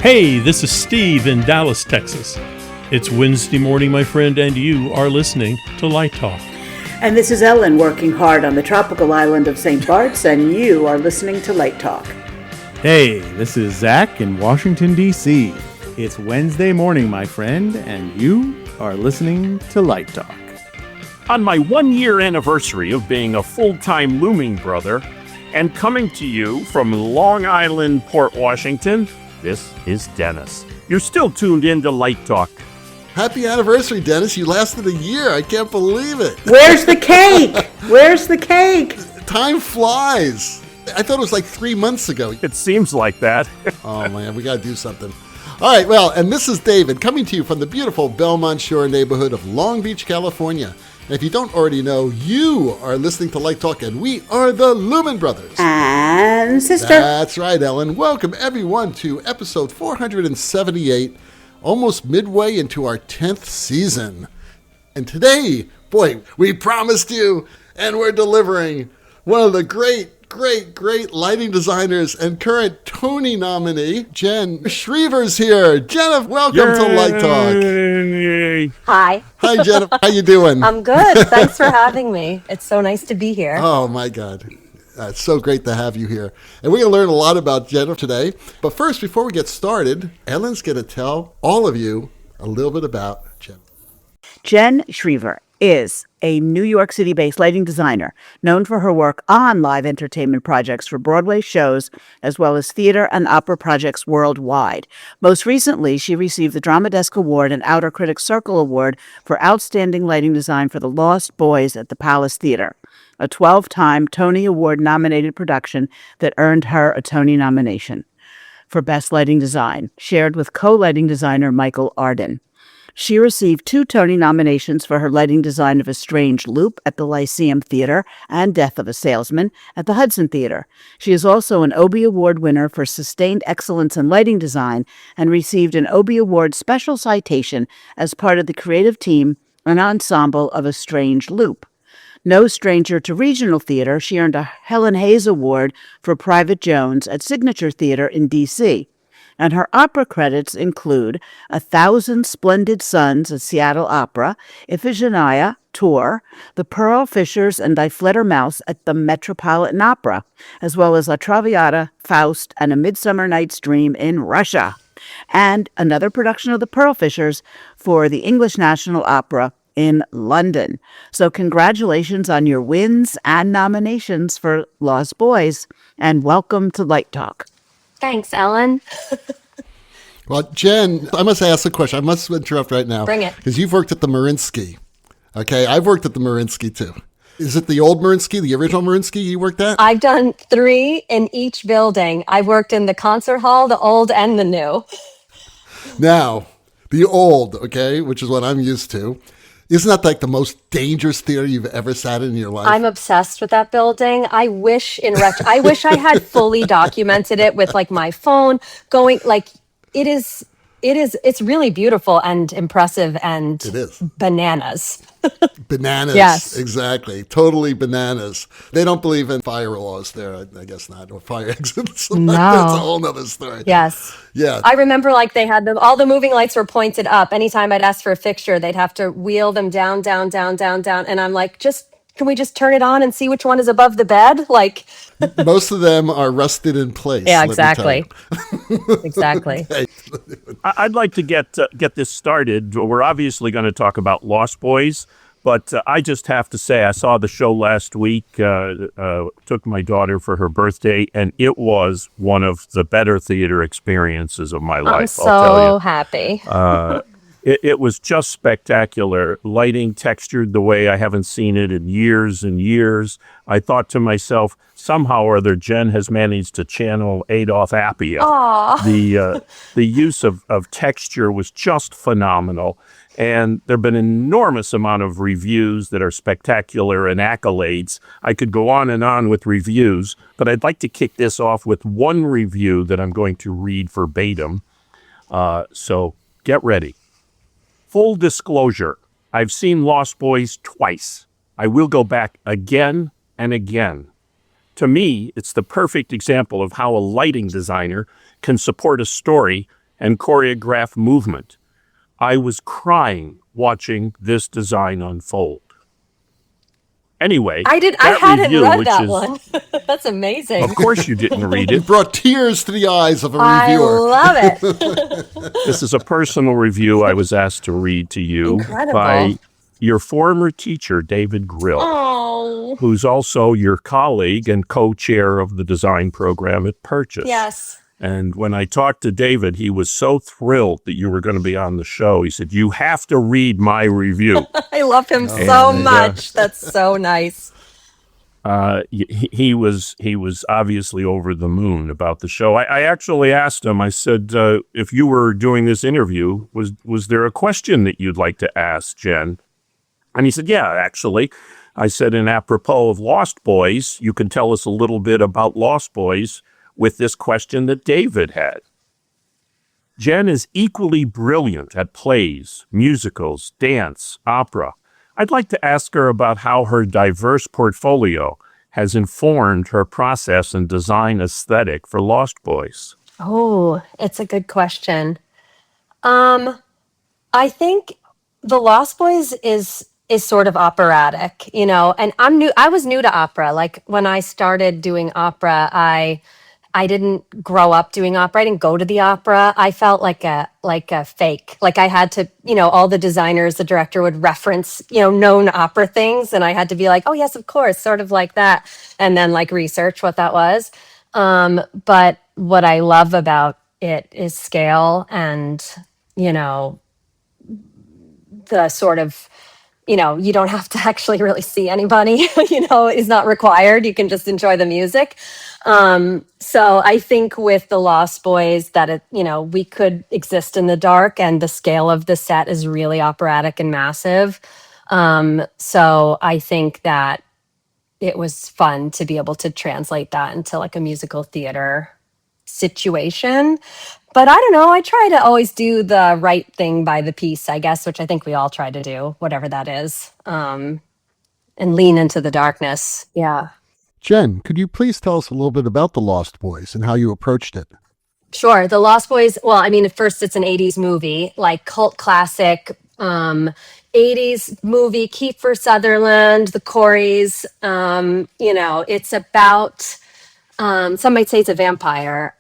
Hey, this is Steve in Dallas, Texas. It's Wednesday morning, my friend, and you are listening to Light Talk. And this is Ellen working hard on the tropical island of St. Bart's, and you are listening to Light Talk. Hey, this is Zach in Washington, D.C. It's Wednesday morning, my friend, and you are listening to Light Talk. On my 1-year anniversary of being a full-time Lumen brother and coming to you from Long Island, Port Washington, this is Dennis. You're still tuned in to Light Talk. Happy anniversary, Dennis. You lasted a year. I can't believe it. Where's the cake? Where's the cake? Time flies. I thought it was like 3 months ago. It seems like that. Oh, man, we got to do something. All right, well, and this is David coming to you from the beautiful Belmont Shore neighborhood of Long Beach, California. And if you don't already know, you are listening to Light Talk, and we are the Lumen Brothers and Sister. That's right, Ellen. Welcome, everyone, to episode 478, almost midway into our 10th season. And today, boy, we promised you, and we're delivering one of the great lighting designers and current Tony nominee, Jen Schriever's here. Jen, welcome to Light Talk. Hi. Hi, Jen. How you doing? I'm good. Thanks for having me. It's so nice to be here. Oh, my God. It's so great to have you here. And we're going to learn a lot about Jen today. But first, before we get started, Ellen's going to tell all of you a little bit about Jen. Jen Schriever is a New York City-based lighting designer known for her work on live entertainment projects for Broadway shows, as well as theater and opera projects worldwide. Most recently, she received the Drama Desk Award and Outer Critics Circle Award for Outstanding Lighting Design for The Lost Boys at the Palace Theater, a 12-time Tony Award-nominated production that earned her a Tony nomination for Best Lighting Design, shared with co-lighting designer Michael Arden. She received 2 Tony nominations for her lighting design of A Strange Loop at the Lyceum Theater and Death of a Salesman at the Hudson Theater. She is also an Obie Award winner for Sustained Excellence in Lighting Design and received an Obie Award special citation as part of the creative team and ensemble of A Strange Loop. No stranger to regional theater, she earned a Helen Hayes Award for Private Jones at Signature Theater in D.C., and her opera credits include 1,000 Splendid Suns at Seattle Opera, Iphigenia Tour, The Pearl Fishers and Die Fledermaus at the Metropolitan Opera, as well as La Traviata, Faust, and A Midsummer Night's Dream in Russia, and another production of The Pearl Fishers for the English National Opera in London. So congratulations on your wins and nominations for Lost Boys, and welcome to Light Talk. Thanks, Ellen. Well, Jen, I must ask a question. I must interrupt right now. Bring it. Because you've worked at the Mariinsky. Okay, I've worked at the Mariinsky too. Is it the old Mariinsky, the original Mariinsky you worked at? I've done 3 in each building. I've worked in the concert hall, the old and the new. Now, the old, okay, which is what I'm used to. Isn't that like the most dangerous theater you've ever sat in your life? I'm obsessed with that building. I wish I had fully documented it with like my phone going, like it's really beautiful and impressive and it is. Bananas. Bananas. Yes. Exactly. Totally bananas. They don't believe in fire laws there. I guess not. Or fire exits. No. That's a whole nother story. Yes. Yeah. I remember like they had all the moving lights were pointed up. Anytime I'd ask for a fixture, they'd have to wheel them down. And I'm like, can we just turn it on and see which one is above the bed? Like most of them are rusted in place. Yeah, exactly. Exactly. Okay. I'd like to get this started. We're obviously going to talk about Lost Boys, but I just have to say I saw the show last week, took my daughter for her birthday, and it was one of the better theater experiences of my life. I'm I'll tell you. happy. It was just spectacular. Lighting textured the way I haven't seen it in years and years. I thought to myself, somehow or other, Jen has managed to channel Adolf Appia. The use of texture was just phenomenal. And there have been an enormous amount of reviews that are spectacular and accolades. I could go on and on with reviews, but I'd like to kick this off with one review that I'm going to read verbatim. So get ready. Full disclosure, I've seen Lost Boys twice. I will go back again and again. To me, it's the perfect example of how a lighting designer can support a story and choreograph movement. I was crying watching this design unfold. Anyway, I that hadn't review, read which that is, one. That's amazing. of course you didn't read You it. brought tears to the eyes of a I reviewer. love it. This is a personal review I was asked to read to you Incredible. by your former teacher, David Grill, Oh, who's also your colleague and co-chair of the design program at Purchase. yes. And when I talked to David, he was so thrilled that you were going to be on the show. He said, "You have to read my review." I love him so much. That's so nice. He was obviously over the moon about the show. I actually asked him, I said, if you were doing this interview, was there a question that you'd like to ask Jen? And he said, yeah, actually. I said, in apropos of Lost Boys, you can tell us a little bit about Lost Boys with this question that David had. Jen is equally brilliant at plays, musicals, dance, opera. I'd like to ask her about how her diverse portfolio has informed her process and design aesthetic for Lost Boys. Oh, it's a good question. I think the Lost Boys is sort of operatic, and I was new to opera. Like when I started doing opera, I didn't grow up doing opera. I didn't go to the opera. I felt like a fake. Like I had to, all the designers, the director would reference, known opera things, and I had to be like, oh yes, of course, sort of like that, and then like research what that was. But what I love about it is scale and, the sort of, you don't have to actually really see anybody, is not required. You can just enjoy the music. So I think with the Lost Boys that we could exist in the dark, and the scale of the set is really operatic and massive. So I think that it was fun to be able to translate that into like a musical theater situation. But I don't know, I try to always do the right thing by the piece, I guess, which I think we all try to do, whatever that is, and lean into the darkness. Yeah. Jen, could you please tell us a little bit about The Lost Boys and how you approached it? Sure. The Lost Boys, well, I mean, at first it's an 80s movie, like cult classic, 80s movie, Kiefer Sutherland, the Coreys. It's about, some might say it's a vampire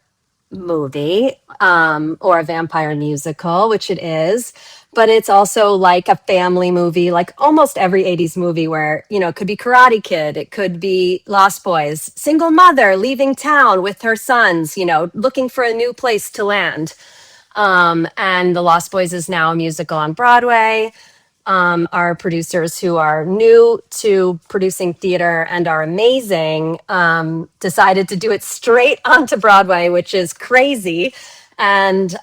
movie, or a vampire musical, which it is, but it's also like a family movie, like almost every 80s movie where, it could be Karate Kid, it could be Lost Boys, single mother leaving town with her sons, looking for a new place to land. And The Lost Boys is now a musical on Broadway. Our producers, who are new to producing theater and are amazing, decided to do it straight onto Broadway, which is crazy. And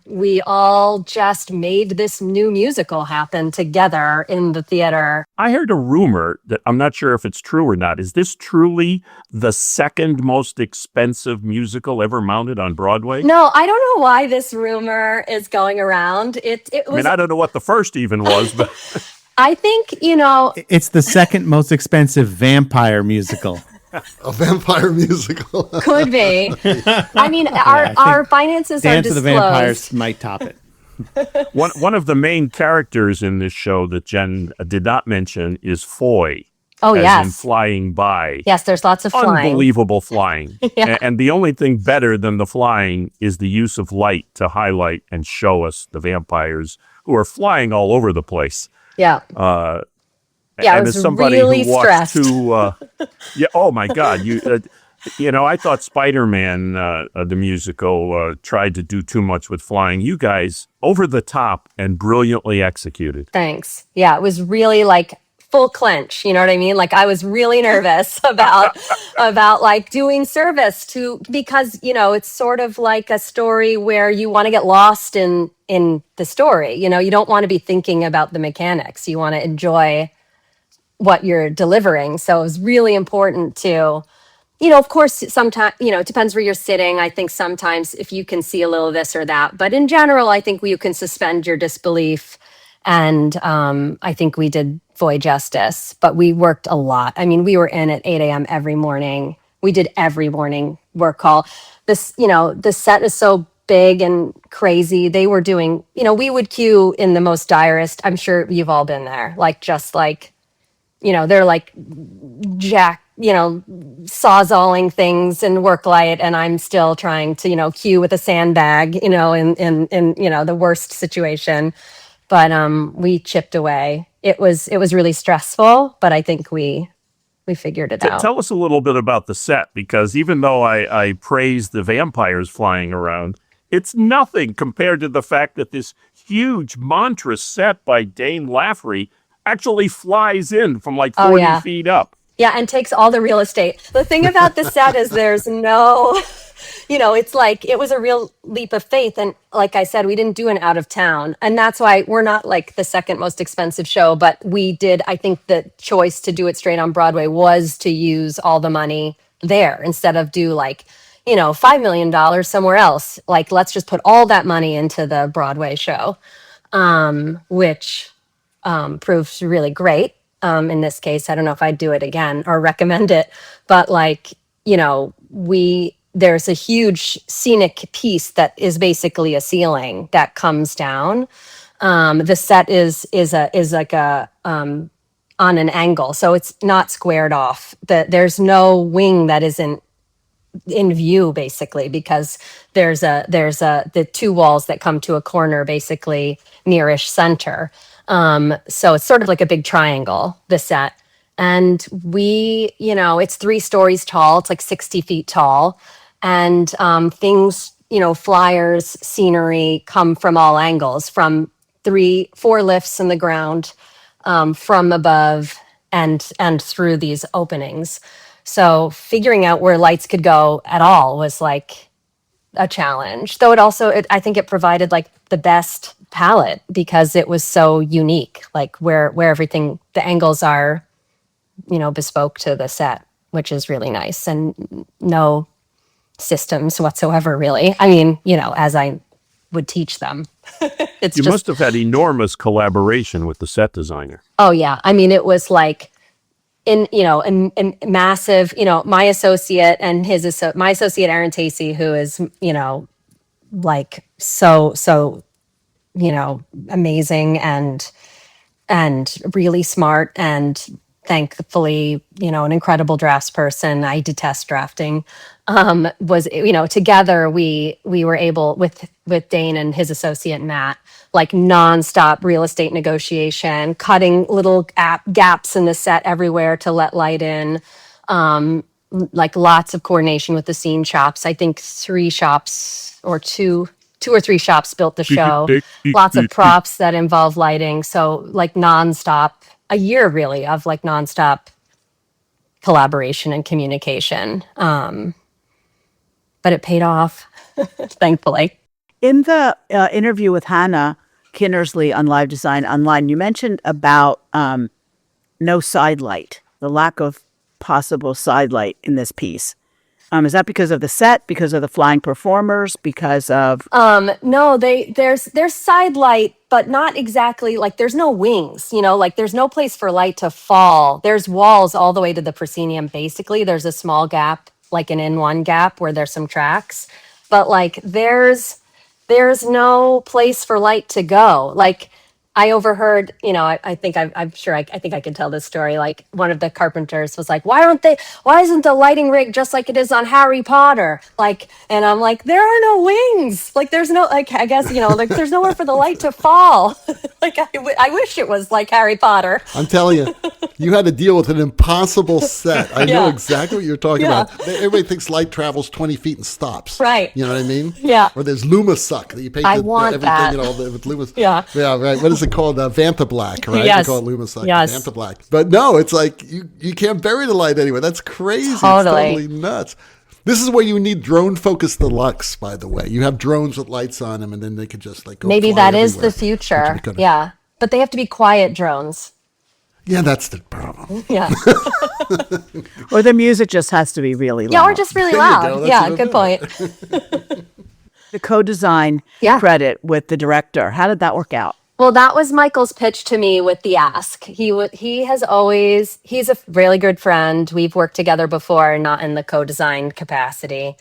we all just made this new musical happen together in the theater. I heard a rumor that I'm not sure if it's true or not. Is this truly the second most expensive musical ever mounted on Broadway? No, I don't know why this rumor is going around. It was. I mean, I don't know what the first even was, but I think, It's the second most expensive vampire musical. A vampire musical. could be. I mean, I our think finances are Dance of disclosed. the Vampires might top it. one of the main characters in this show that Jen did not mention is Foy. Oh, as yes. in flying by. Yes, there's lots of flying. Unbelievable flying. Yeah. And the only thing better than the flying is the use of light to highlight and show us the vampires who are flying all over the place. Yeah. I And was as somebody really who watched stressed. oh my God, I thought Spider-Man, the musical, tried to do too much with flying. You guys, over the top and brilliantly executed. Thanks. Yeah, it was really like full clench. You know what I mean? Like I was really nervous about like doing service because it's sort of like a story where you want to get lost in the story. You don't want to be thinking about the mechanics. You want to enjoy what you're delivering. So it was really important to, of course, sometimes, it depends where you're sitting. I think sometimes if you can see a little this or that, but in general, I think you can suspend your disbelief. And I think we did Foy justice, but we worked a lot. I mean, we were in at 8 a.m. every morning. We did every morning work call. The set is so big and crazy. They were doing, we would queue in the most direst. I'm sure you've all been there. Like, just like, they're like sawzalling things and work light, and I'm still trying to, queue with a sandbag, in the worst situation. But we chipped away. It was really stressful, but I think we figured it out. Tell us a little bit about the set, because even though I praise the vampires flying around, it's nothing compared to the fact that this huge monstrous set by Dane Laffery actually flies in from like 40 feet up. Yeah, and takes all the real estate. The thing about the set is there's no, it's like, it was a real leap of faith. And like I said, we didn't do an out of town. And that's why we're not like the second most expensive show, but we did, I think the choice to do it straight on Broadway was to use all the money there instead of do like, $5 million somewhere else. Like, let's just put all that money into the Broadway show, which proved really great. In this case, I don't know if I'd do it again or recommend it, but like, there's a huge scenic piece that is basically a ceiling that comes down. The set is like a, on an angle. So it's not squared off. There's no wing that isn't in view, basically, because there's the two walls that come to a corner basically nearish center. So it's sort of like a big triangle, the set. And it's 3 stories tall. It's like 60 feet tall. And things, flyers, scenery come from all angles, from 4 lifts in the ground, from above and through these openings. So figuring out where lights could go at all was like a challenge. Though I think it provided like the best palette because it was so unique, like where everything, the angles are, bespoke to the set, which is really nice, and no systems whatsoever, really. I mean, as I would teach them. You must have had enormous collaboration with the set designer. Oh yeah. I mean, it was like in massive, my associate and my associate, Aaron Tacey, who is, like so amazing and really smart, and thankfully, an incredible drafts person. I detest drafting. Was, together we were able with Dane and his associate Matt, like nonstop real estate negotiation, cutting little gaps in the set everywhere to let light in. Like lots of coordination with the scene shops. I think 3 shops or two or 3 shops built the show. Lots of props that involve lighting. So like nonstop, a year really of like nonstop collaboration and communication. But it paid off, thankfully. In the interview with Hannah Kinnersley on Live Design Online, you mentioned about no side light, the lack of possible side light in this piece. Is that because of the set, because of the flying performers, because of... No, there's side light, but not exactly, like there's no wings, like there's no place for light to fall. There's walls all the way to the proscenium, basically. There's a small gap, like an in-one gap where there's some tracks, but like there's no place for light to go. Like I overheard, I think I'm sure I think I can tell this story. Like one of the carpenters was like, why isn't the lighting rig just like it is on Harry Potter? Like, and I'm like, there are no wings. Like there's no, like, I guess, like there's nowhere for the light to fall. Like I wish it was like Harry Potter. I'm telling you, you had to deal with an impossible set. I know exactly what you're talking about. Everybody thinks light travels 20 feet and stops. Right. You know what I mean? Yeah. Or there's Luma-Suck that you paint everything that. with Luma. Yeah. Yeah, right. What is it called? Vanta Black, right? Yes. They call it Luma-Suck. Yes. Vanta Black. But no, it's like you can't bury the light anywhere. That's crazy. Totally. It's totally nuts. This is where you need drone focus deluxe, by the way. You have drones with lights on them, and then they could just like go Maybe fly that is everywhere, the future. which would be Yeah. But they have to be quiet drones. Yeah, that's the problem. Yeah. Or the music just has to be really loud. Yeah, or just really There you loud. go. That's Yeah, what good I'm point. The co-design credit with the director. How did that work out? Well, that was Michael's pitch to me with the ask. He's a really good friend. We've worked together before, not in the co-design capacity.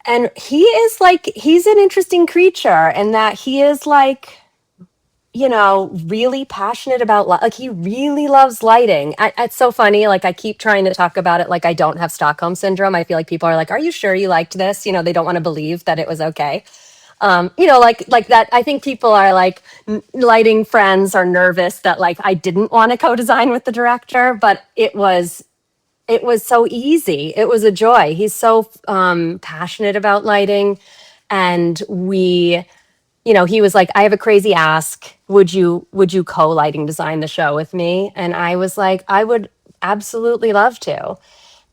And he's an interesting creature in that he is like, really passionate about like he really loves lighting. It's so funny. Like I keep trying to talk about it like I don't have Stockholm syndrome. I feel like people are like, "Are you sure you liked this?" They don't want to believe that it was okay. Like that. I think people are like lighting friends are nervous that like I didn't want to co-design with the director, but it was so easy. It was a joy. He's so passionate about lighting, and he was like, I have a crazy ask. Would you co-lighting design the show with me? And I was like, I would absolutely love to.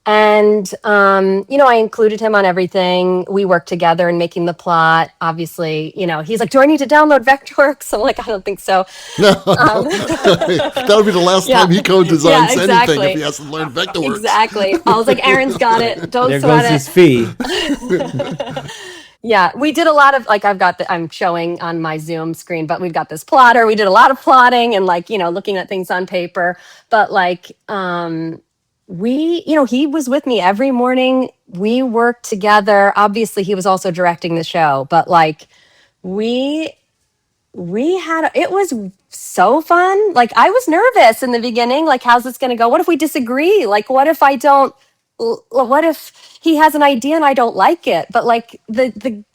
And, I included him on everything. We worked together in making the plot. Obviously, he's like, do I need to download Vectorworks? I'm like, I don't think so. No, that'll be the last time he co-designs anything if he hasn't learned Vectorworks. Exactly. I was like, Aaron's got it. Don't There sweat goes it. his fee. Yeah, we did a lot of like I'm showing on my Zoom screen, but we've got this plotter. We did a lot of plotting and like, looking at things on paper. But like he was with me every morning. We worked together. Obviously, he was also directing the show, but like we it was so fun. Like I was nervous in the beginning, like how's this going to go? What if we disagree? Like what if what if he has an idea and I don't like it? But like it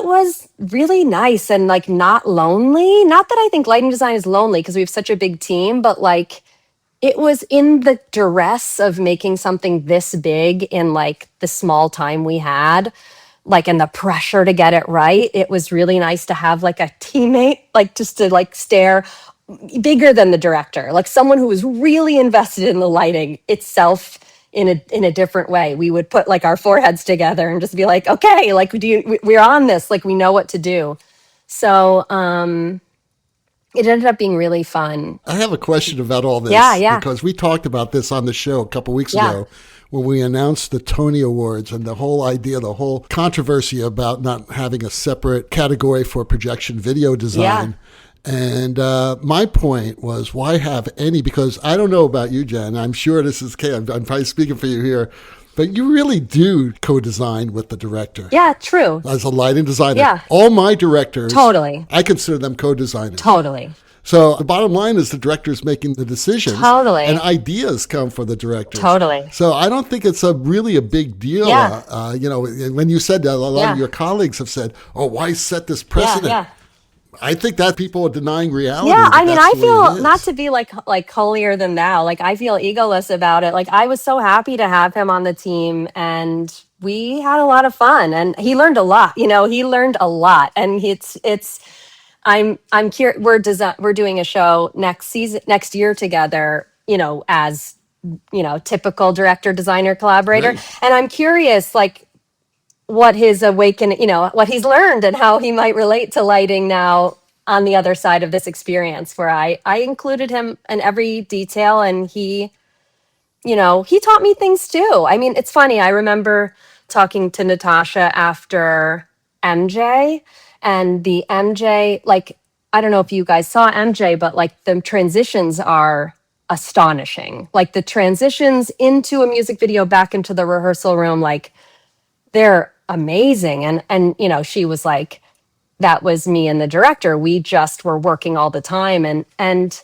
was really nice and like not lonely. Not that I think lighting design is lonely because we have such a big team, but like it was in the duress of making something this big in like the small time we had, like, and the pressure to get it right. It was really nice to have like a teammate, like just to like stare bigger than the director, like someone who was really invested in the lighting itself in a different way. We would put like our foreheads together and just be like, okay, like we're on this, like we know what to do. So, it ended up being really fun. I have a question about all this. Yeah. Because we talked about this on the show a couple weeks Yeah. ago when we announced the Tony Awards and the whole idea, the whole controversy about not having a separate category for projection video design. And my point was, why have any? Because I don't know about you, Jen. I'm sure this is Kay. I'm probably speaking for you here. But you really do co-design with the director. Yeah, true. As a lighting designer. Yeah. All my directors, Totally. I consider them co-designers. Totally. So the bottom line is the director's making the decisions. Totally. And ideas come from the director. Totally. So I don't think it's really a big deal. Yeah. When you said that, a lot Yeah. of your colleagues have said, oh, why set this precedent? Yeah. I think that people are denying reality. Yeah, I mean, I that's the way it feel is. not to be like holier than thou. Like I feel egoless about it. Like I was so happy to have him on the team, and we had a lot of fun. And he learned a lot. He learned a lot. And I'm curious. We're doing a show next year together. As typical director designer collaborator. Nice. And I'm curious, like, what his awakening, what he's learned and how he might relate to lighting now on the other side of this experience where I included him in every detail, and he taught me things too. I mean, it's funny. I remember talking to Natasha after MJ, and the MJ, like, I don't know if you guys saw MJ, but like the transitions are astonishing. Like the transitions into a music video back into the rehearsal room, like they're amazing. And she was like, that was me and the director. We just were working all the time. And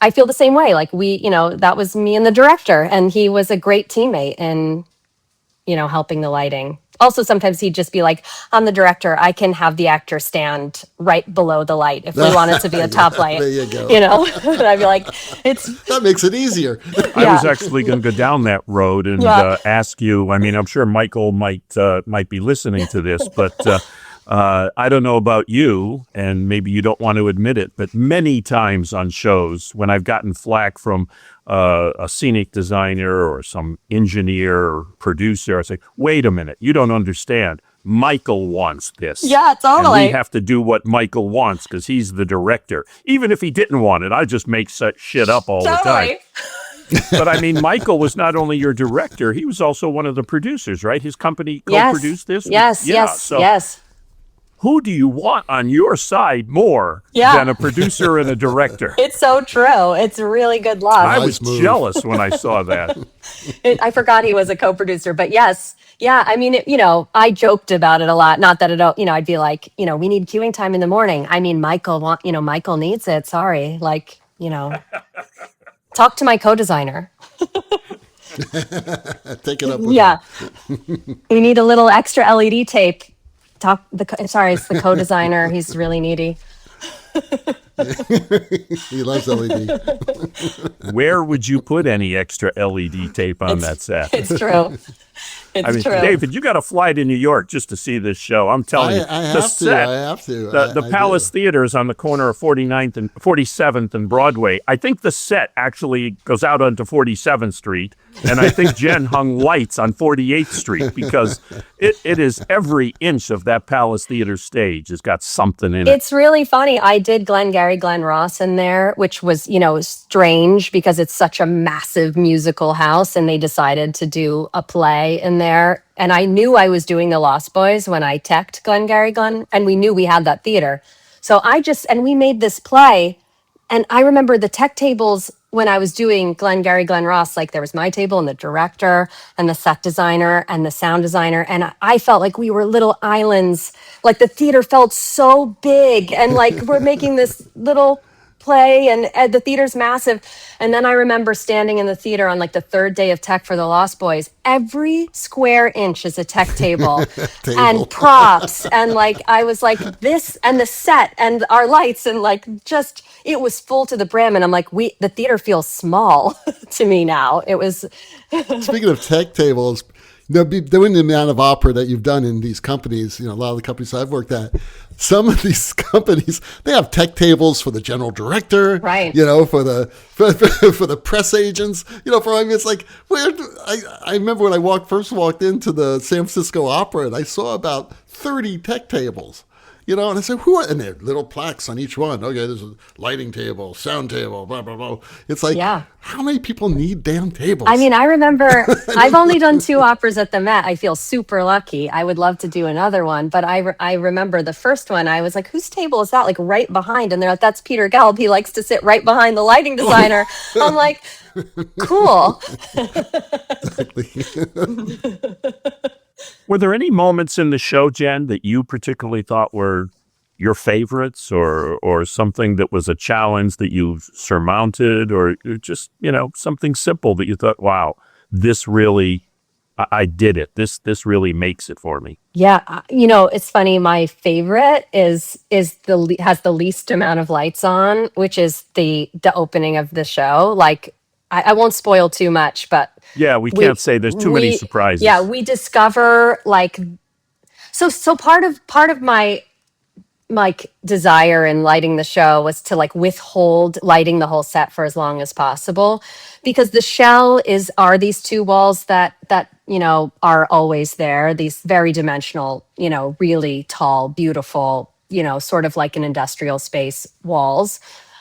I feel the same way. Like that was me and the director, and he was a great teammate in, helping the lighting. Also, sometimes he'd just be like, I'm the director. I can have the actor stand right below the light if we want it to be a top light. There you go. And I'd be like, That makes it easier. I was actually going to go down that road and ask you. I mean, I'm sure Michael might be listening to this, but I don't know about you, and maybe you don't want to admit it, but many times on shows when I've gotten flack from a scenic designer or some engineer or producer, I say, wait a minute, you don't understand. Michael wants this. Yeah, totally. And we have to do what Michael wants because he's the director. Even if he didn't want it, I just make such shit up all the time. But I mean, Michael was not only your director, he was also one of the producers, right? His company co-produced this? Yes. who do you want on your side more than a producer and a director? It's so true. It's a really good look. I was move. jealous when I saw that. I forgot he was a co-producer, but yes. Yeah, I mean, I joked about it a lot. Not that I'd be like, we need queuing time in the morning. I mean, Michael needs it. Sorry. Like, talk to my co-designer. Take it up with Yeah. him. We need a little extra LED tape. It's the co-designer. He's really needy. He loves LED. Where would you put any extra LED tape on that set? It's true. It's true. David, you got to fly to New York just to see this show. I'm telling you. I have to. The Palace Theater is on the corner of 49th and 47th and Broadway. I think the set actually goes out onto 47th Street, and I think Jen hung lights on 48th Street because it is every inch of that Palace Theater stage has got something in it. It's really funny. I did Glenn Ross in there, which was, strange because it's such a massive musical house, and they decided to do a play in there. And I knew I was doing the Lost Boys when I teched Glenn, and we knew we had that theater. So and we made this play. And I remember the tech tables when I was doing Glenn Ross, like there was my table and the director and the set designer and the sound designer. And I felt like we were little islands. Like the theater felt so big, and like we're making this little play, and the theater's massive. And then I remember standing in the theater on like the third day of tech for the Lost Boys. Every square inch is a tech table and props. And like, I was like this, and the set and our lights, and like, just, it was full to the brim. And I'm like, the theater feels small to me now. It was. Speaking of tech tables, doing the amount of opera that you've done in these companies, a lot of the companies I've worked at, some of these companies, they have tech tables for the general director, right? For the press agents, it's like, I remember when I first walked into the San Francisco Opera, and I saw about 30 tech tables. And I said, and there are little plaques on each one. Okay, there's a lighting table, sound table, blah, blah, blah. It's like, how many people need damn tables? I mean, I remember, I've only done 2 operas at the Met. I feel super lucky. I would love to do another one. But I remember the first one, I was like, whose table is that? Like right behind. And they're like, that's Peter Gelb. He likes to sit right behind the lighting designer. I'm like, cool. Were there any moments in the show, Jen, that you particularly thought were your favorites, or something that was a challenge that you surmounted, or just, something simple that you thought, wow, this really, I did it. This really makes it for me. Yeah. It's funny. My favorite has the least amount of lights on, which is the opening of the show. Like, I won't spoil too much, but we can't say there's too many surprises. Yeah, we discover so part of my desire in lighting the show was to withhold lighting the whole set for as long as possible, because the shell are these 2 walls that are always there, these very dimensional, really tall, beautiful, sort of like an industrial space walls.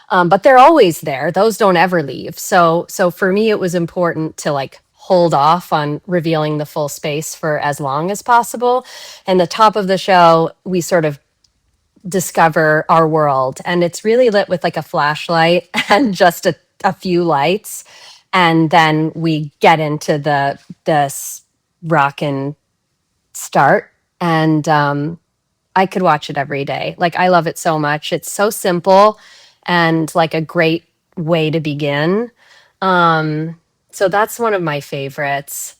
But they're always there. Those don't ever leave. So for me, it was important to hold off on revealing the full space for as long as possible. And the top of the show, we sort of discover our world, and it's really lit with a flashlight and just a few lights. And then we get into the rock and start. And I could watch it every day. I love it so much. It's so simple and a great way to begin. So that's one of my favorites.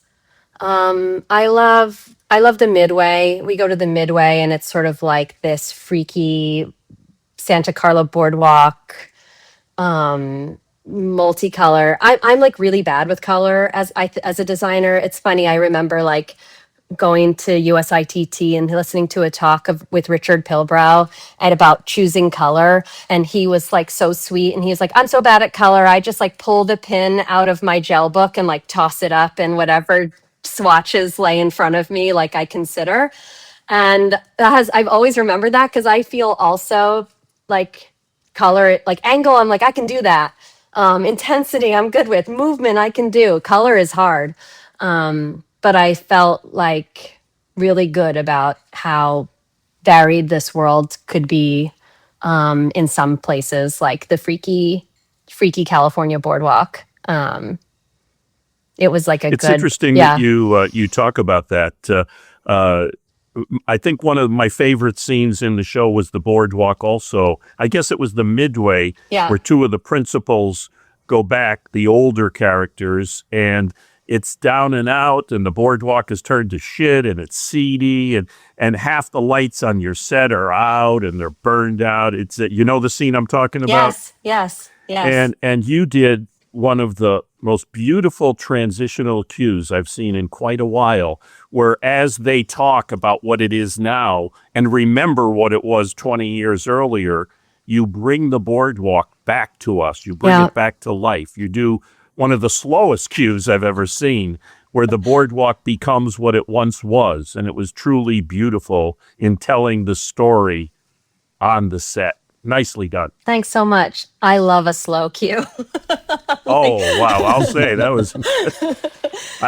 I love the Midway. We go to the Midway, and it's sort of like this freaky Santa Carla boardwalk, multicolor. I'm really bad with color as a designer. It's funny. I remember going to USITT and listening to a talk with Richard Pilbrow about choosing color. And he was so sweet. And he was like, I'm so bad at color. I just pull the pin out of my gel book and toss it up in whatever swatches lay in front of me, I consider. And I've always remembered that, because I feel also color, angle, I'm I can do that. Intensity, I'm good with. Movement, I can do. Color is hard. But I felt really good about how varied this world could be in some places, like the freaky California boardwalk. It was like a It's good, interesting that yeah, you talk about that. I think one of my favorite scenes in the show was the boardwalk. Also, I guess it was the midway yeah. where two of the principals go back, the older characters, and it's down and out, and the boardwalk is turned to shit, and it's seedy, and half the lights on your set are out, and they're burned out. It's you know the scene I'm talking about. Yes. And you did one of the most beautiful transitional cues I've seen in quite a while, where as they talk about what it is now and remember what it was 20 years earlier, you bring the boardwalk back to us. You bring it back to life. You do one of the slowest cues I've ever seen, where the boardwalk becomes what it once was. And it was truly beautiful in telling the story on the set. Nicely done. Thanks so much. I love a slow cue. Oh, wow. I'll say that was,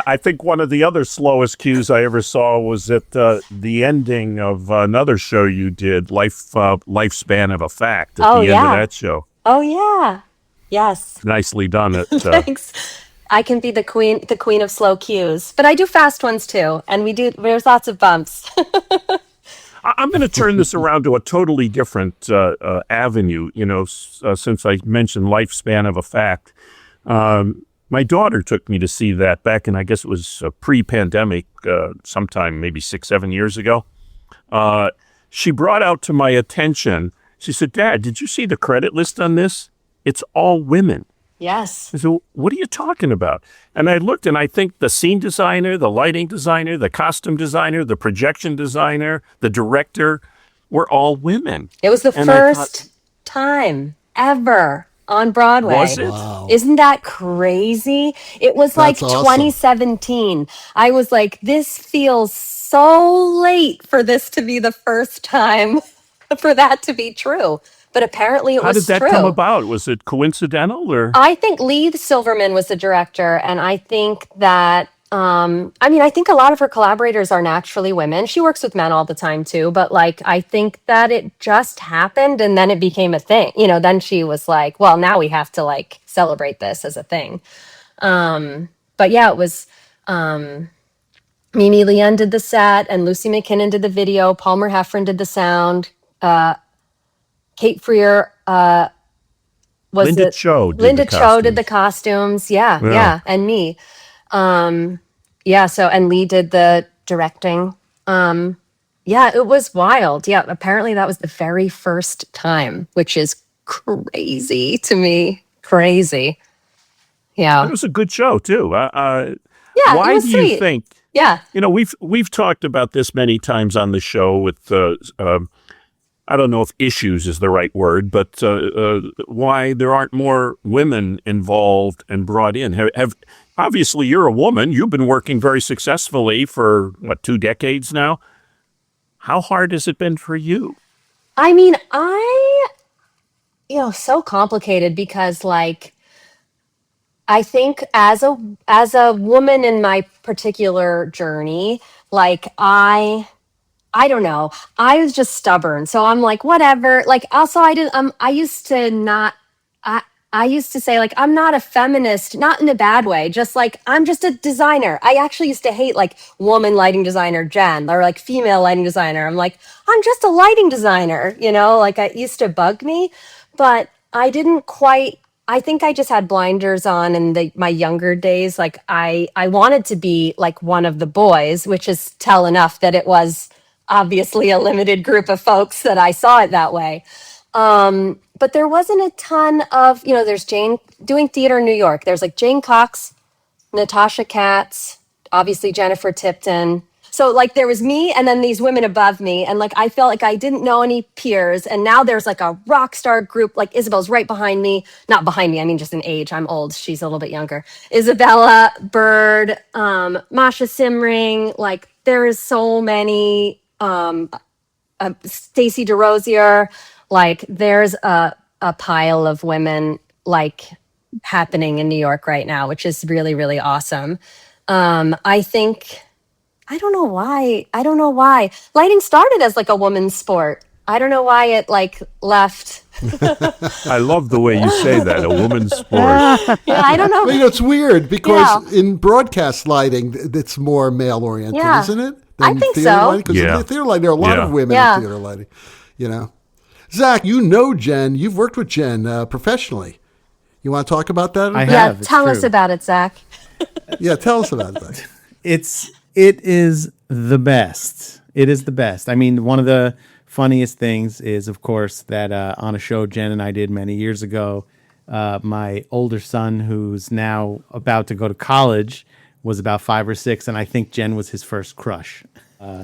I think one of the other slowest cues I ever saw was at the ending of another show you did, Lifespan of a Fact, at the end of that show. Oh, yeah. Yes. Nicely done. Thanks. I can be the queen of slow cues, but I do fast ones too. And there's lots of bumps. I'm going to turn this around to a totally different avenue, since I mentioned Lifespan of a Fact. My daughter took me to see that back in, I guess it was pre-pandemic, sometime maybe 6-7 years ago. She brought out to my attention, she said, "Dad, did you see the credit list on this? It's all women." Yes. I said, "What are you talking about?" And I looked, and I think the scene designer, the lighting designer, the costume designer, the projection designer, the director were all women. It was the And first time ever on Broadway. Was it? Wow. Isn't that crazy? It was like That's awesome. 2017. I was like, this feels so late for this to be the first time for that to be true. But apparently it How was did that true. come about? Was it coincidental or? I think Lee Silverman was the director, and I think that I think a lot of her collaborators are naturally women. She works with men all the time too, but like I think that it just happened and then it became a thing. Then she was like, well, now we have to like celebrate this as a thing. But yeah, it was Mimi Leanne did the set and Lucy McKinnon did the video. Palmer Heffron did the sound. Kate Freer was Linda it? Cho did Linda the Cho did the costumes. costumes. Yeah, and me. So and Lee did the directing. It was wild. Yeah, apparently that was the very first time, which is crazy to me. Crazy. Yeah. It was a good show too. Yeah, Why it was do sweet. you think? Yeah. We've talked about this many times on the show with I don't know if issues is the right word, but why there aren't more women involved and brought in. Have obviously you're a woman. You've been working very successfully for 2 decades now. How hard has it been for you? I mean, so complicated because like I think as a woman in my particular journey, like I don't know. I was just stubborn. So I'm like, whatever. Like also I used to not I used to say like I'm not a feminist, not in a bad way, just like I'm just a designer. I actually used to hate like woman lighting designer Jen or like female lighting designer. I'm like, I'm just a lighting designer, like it used to bug me, but I didn't quite I think I just had blinders on in my younger days. Like I wanted to be like one of the boys, which is tell enough that it was obviously a limited group of folks that I saw it that way. But there wasn't a ton of, there's Jane doing theater in New York. There's like Jane Cox, Natasha Katz, obviously Jennifer Tipton. So like there was me and then these women above me. And like I felt like I didn't know any peers. And now there's like a rock star group, like Isabel's right behind me. Not behind me, I mean just in age. I'm old. She's a little bit younger. Isabella Bird, Masha Simring, like there is so many, Stacey DeRosier, like there's a pile of women like happening in New York right now, which is really, really awesome. I think I don't know why. I don't know why. Lighting started as like a woman's sport. I don't know why it like left. I love the way you say that, a woman's sport. Yeah, I don't know. Well, it's weird because Yeah. in broadcast lighting, it's more male oriented, Yeah. isn't it? I think theater so. lighting? 'Cause Yeah. in theater lighting, there are a lot Yeah. of women Yeah. in theater lighting. You know, Zach, you know Jen. You've worked with Jen professionally. You want to talk about that? I Yeah, have. It's tell us true. about it, Zach. Yeah, tell us about that. It is the best. It is the best. I mean, one of the funniest things is, of course, that on a show Jen and I did many years ago, my older son, who's now about to go to college, was about 5 or 6, and I think Jen was his first crush. Whoa,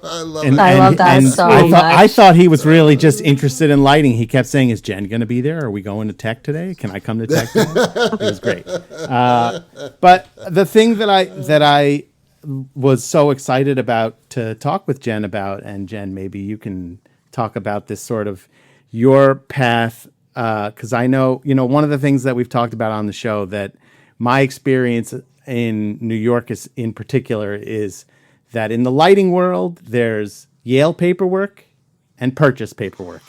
I love it. I love that so I much. thought he was really just interested in lighting. He kept saying, "Is Jen going to be there? Are we going to tech today? Can I come to tech today?" It was great. But the thing that I was so excited about to talk with Jen about, and Jen, maybe you can talk about this sort of your path, because I know, one of the things that we've talked about on the show, that my experience in New York is, in particular, is that in the lighting world, there's Yale paperwork and Purchase paperwork.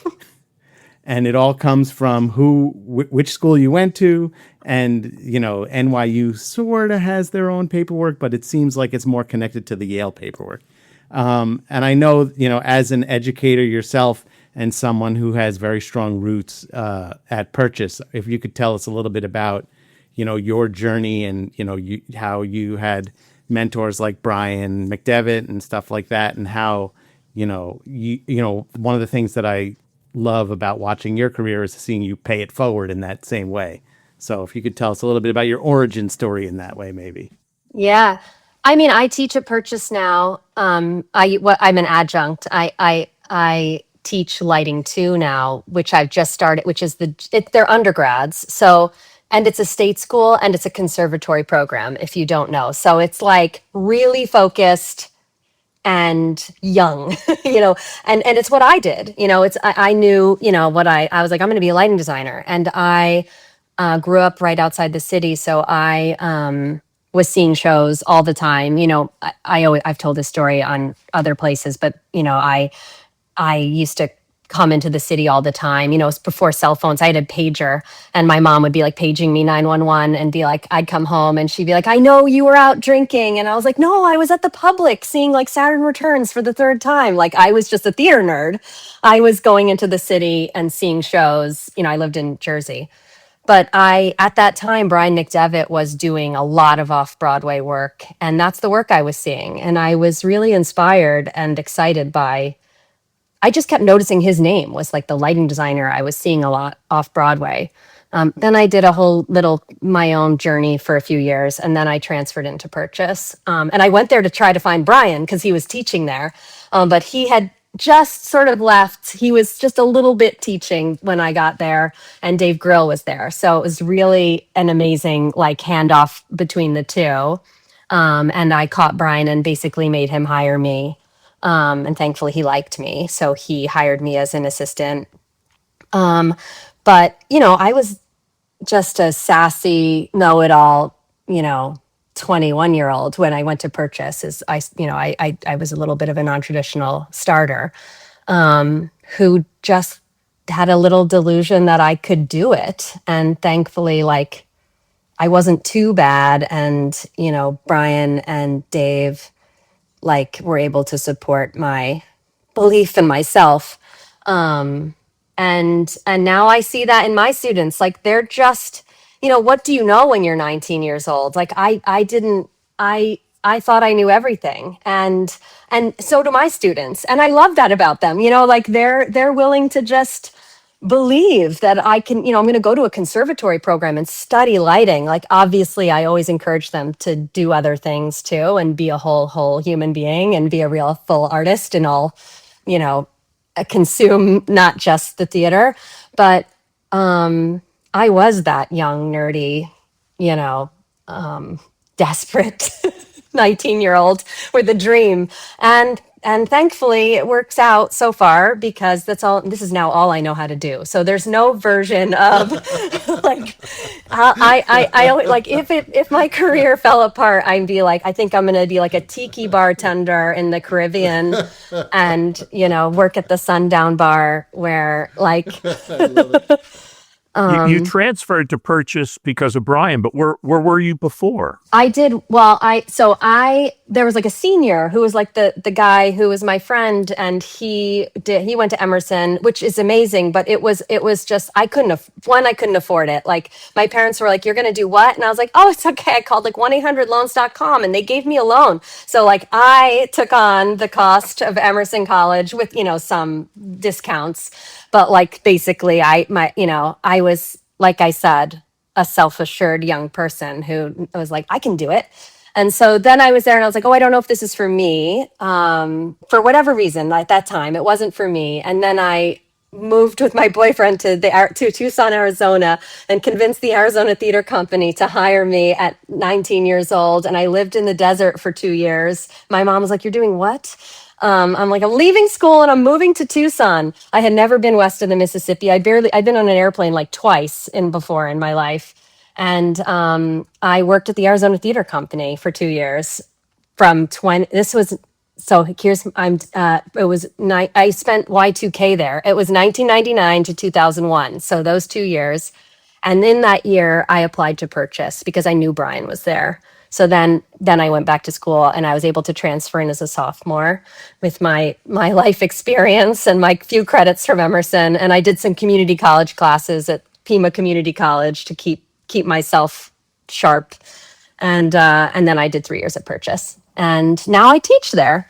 And it all comes from which school you went to, and NYU sort of has their own paperwork, but it seems like it's more connected to the Yale paperwork. And I know, as an educator yourself and someone who has very strong roots at Purchase, if you could tell us a little bit about, your journey and how you had mentors like Brian McDevitt and stuff like that, and how one of the things that I love about watching your career is seeing you pay it forward in that same way. So if you could tell us a little bit about your origin story in that way, maybe. Yeah. I mean, I teach at Purchase now. I'm an adjunct. I teach lighting 2 now, which I've just started, which is they're undergrads. So, and it's a state school and it's a conservatory program, if you don't know. So it's like really focused and young, and it's what I did. I knew, what I was like, I'm going to be a lighting designer. And I grew up right outside the city. So I was seeing shows all the time. I've told this story on other places, but, I used to come into the city all the time. It was before cell phones. I had a pager, and my mom would be like paging me 911 and be like, I'd come home and she'd be like, I know you were out drinking. And I was like, no, I was at the Public seeing like Saturn Returns for the 3rd time. Like, I was just a theater nerd. I was going into the city and seeing shows. I lived in Jersey. But at that time, Brian McDevitt was doing a lot of off-Broadway work, and that's the work I was seeing. And I was really inspired and excited I just kept noticing his name was like the lighting designer I was seeing a lot off Broadway. Then I did a whole my own journey for a few years, and then I transferred into Purchase. And I went there to try to find Brian because he was teaching there, but he had just sort of left. He was just a little bit teaching when I got there, and Dave Grill was there. So it was really an amazing handoff between the two. And I caught Brian and basically made him hire me. And thankfully he liked me. So he hired me as an assistant. But, I was just a sassy, know-it-all, 21-year-old when I went to Purchase. I was a little bit of a non-traditional starter, who just had a little delusion that I could do it. And thankfully, I wasn't too bad. And, Brian and Dave were able to support my belief in myself. And now I see that in my students, they're just, what do you know when you're 19 years old? I thought I knew everything. And so do my students. And I love that about them, they're willing to just believe that I can, I'm going to go to a conservatory program and study lighting. Obviously I always encourage them to do other things too, and be a whole human being and be a real full artist and all, consume not just the theater. But I was that young, nerdy, desperate 19-year-old with a dream. And And thankfully it works out so far because this is now all I know how to do. So there's no version of like, I always, like if my career fell apart, I'd be like, I think I'm going to be like a tiki bartender in the Caribbean and, work at the Sundown Bar where like, You transferred to Purchase because of Brian, but where were you before? I did. Well, there was like a senior who was like the guy who was my friend, and he went to Emerson, which is amazing, but it was just, I couldn't afford it. Like my parents were like, "You're going to do what?" And I was like, "Oh, it's okay." I called like 1-800loans.com and they gave me a loan. So like I took on the cost of Emerson College with, some discounts, but like basically I was, like I said, a self-assured young person who was like, I can do it. And so then I was there and I was like, oh, I don't know if this is for me. For whatever reason, at that time, it wasn't for me. And then I moved with my boyfriend to Tucson, Arizona, and convinced the Arizona Theater Company to hire me at 19 years old. And I lived in the desert for 2 years. My mom was like, "You're doing what?" I'm like, I'm leaving school and I'm moving to Tucson. I had never been west of the Mississippi. I'd been on an airplane like twice before in my life. And I worked at the Arizona Theater Company for 2 years I spent Y2K there. It was 1999 to 2001. So those 2 years. And in that year, I applied to Purchase because I knew Brian was there. So then I went back to school and I was able to transfer in as a sophomore with my life experience and my few credits from Emerson. And I did some community college classes at Pima Community College to keep myself sharp. And then I did 3 years at Purchase. And now I teach there,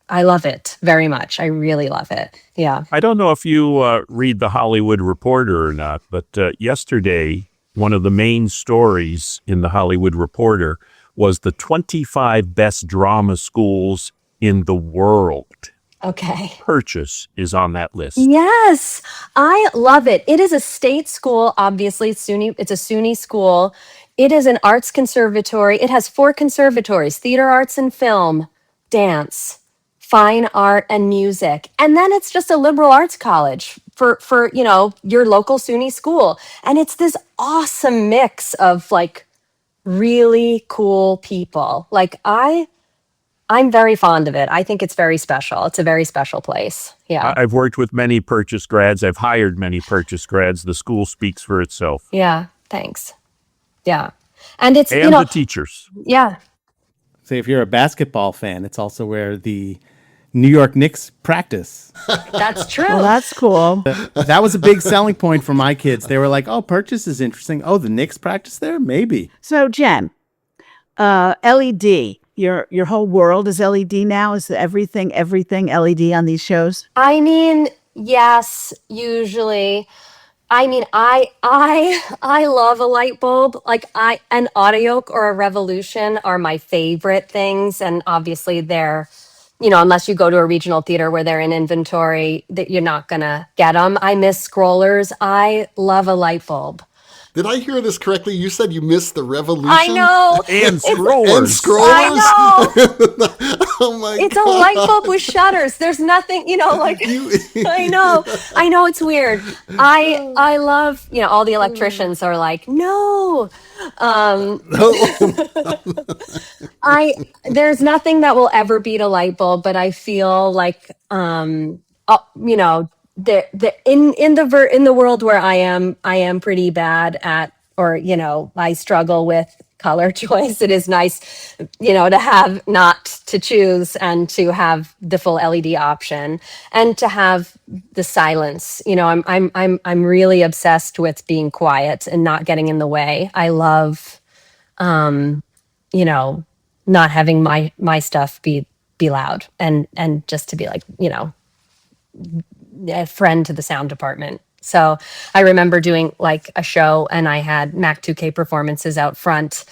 I love it very much. I really love it. Yeah. I don't know if you read The Hollywood Reporter or not, but yesterday, one of the main stories in The Hollywood Reporter was the 25 best drama schools in the world. Okay. Purchase is on that list. Yes, I love it. It is a state school, obviously. It's a SUNY school. It is an arts conservatory. It has 4 conservatories: theater arts and film, dance, fine art, and music. And then it's just a liberal arts college for your local SUNY school. And it's this awesome mix of like really cool people. Like I'm very fond of it. I think it's very special. It's a very special place. Yeah. I've worked with many Purchase grads. I've hired many Purchase grads. The school speaks for itself. Yeah. Thanks. Yeah. And it's, and the teachers. Yeah. Say if you're a basketball fan, it's also where the New York Knicks practice. That's true. Well, that's cool. That was a big selling point for my kids. They were like, "Oh, Purchase is interesting. Oh, the Knicks practice there? Maybe." So, Jen, LED. Your whole world is LED now? Is everything LED on these shows? I mean, yes, usually. I mean, I love a light bulb. Like an audio or a Revolution are my favorite things. And obviously they're, unless you go to a regional theater where they're in inventory, that you're not gonna get them. I miss scrollers. I love a light bulb. Did I hear this correctly? You said you missed the Revolution? I know. And scrollers. And scrollers? I know. Oh my God. It's a light bulb with shutters. There's nothing, like I know it's weird. I love, all the electricians are like, no. There's nothing that will ever beat a light bulb, but I feel like in the world where I am pretty bad at, or I struggle with color choice. It is nice, to have not to choose and to have the full LED option and to have the silence. I'm really obsessed with being quiet and not getting in the way. I love, not having my stuff be loud and just to be like, a friend to the sound department. So I remember doing like a show and I had Mac 2K performances out front.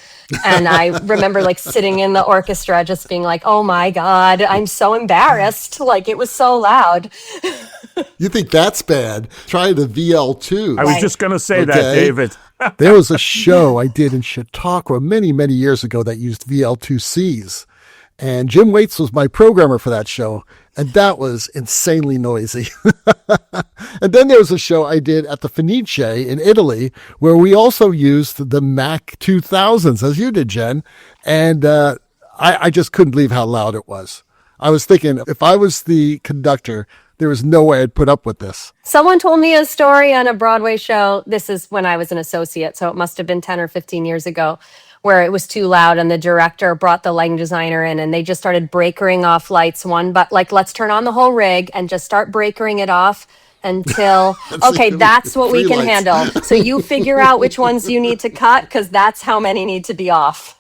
And I remember like sitting in the orchestra just being like, oh my God, I'm so embarrassed. Like it was so loud. You think that's bad? Try the VL2. I was just going to say that, David. There was a show I did in Chautauqua many, many years ago that used VL2Cs. And Jim Waits was my programmer for that show. And that was insanely noisy. And then there was a show I did at the Fenice in Italy where we also used the Mac 2000s, as you did, Jen. And I just couldn't believe how loud it was. I was thinking, if I was the conductor, there was no way I'd put up with this. Someone told me a story on a Broadway show. This is when I was an associate, so it must have been 10 or 15 years ago, where it was too loud and the director brought the lighting designer in and they just started breakering off lights one, but like, let's turn on the whole rig and just start breakering it off until, okay, that's what we can handle. So you figure out which ones you need to cut because that's how many need to be off.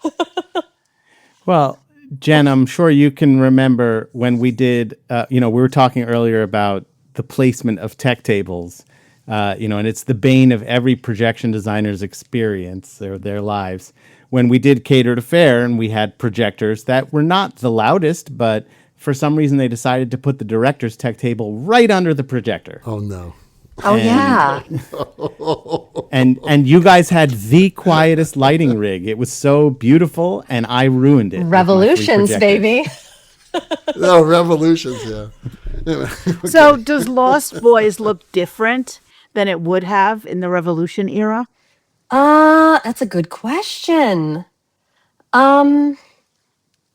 Well, Jen, I'm sure you can remember when we did, we were talking earlier about the placement of tech tables, and it's the bane of every projection designer's experience or their lives. When we did Cater to Fair and we had projectors that were not the loudest, but for some reason they decided to put the director's tech table right under the projector. Oh, no. Oh, yeah. And you guys had the quietest lighting rig. It was so beautiful, and I ruined it. Revolutions, baby. No, revolutions, yeah. Okay. So does Lost Boys look different than it would have in the Revolution era? That's a good question.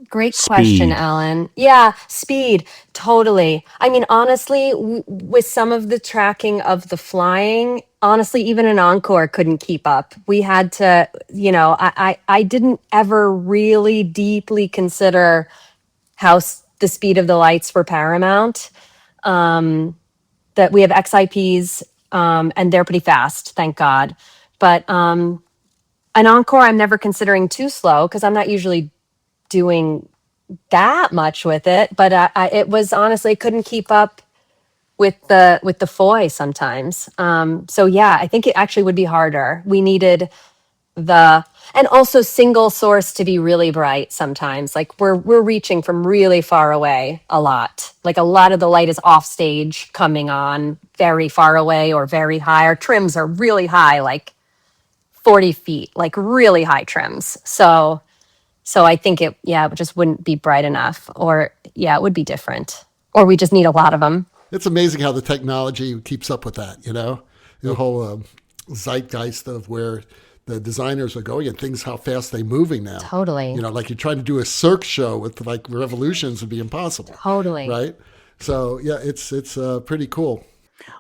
Great question, Speed. Alan. Yeah, speed, totally. I mean, honestly, with some of the tracking of the flying, honestly, even an Encore couldn't keep up. We had to, I didn't ever really deeply consider how the speed of the lights for Paramount. That we have XIPs, and they're pretty fast, thank God. But an Encore, I'm never considering too slow because I'm not usually doing that much with it, but it was honestly couldn't keep up with the foy sometimes. So yeah, I think it actually would be harder. We needed and also single source to be really bright sometimes. Like we're reaching from really far away a lot. Like a lot of the light is off stage coming on very far away or very high. Our trims are really high, like 40 feet, like really high trims. So I think it just wouldn't be bright enough, or it would be different, or we just need a lot of them. It's amazing how the technology keeps up with that, the whole zeitgeist of where the designers are going and things, how fast they're moving now. Totally. Like you're trying to do a Cirque show with like Revolutions would be impossible. Totally. Right? So yeah, it's pretty cool.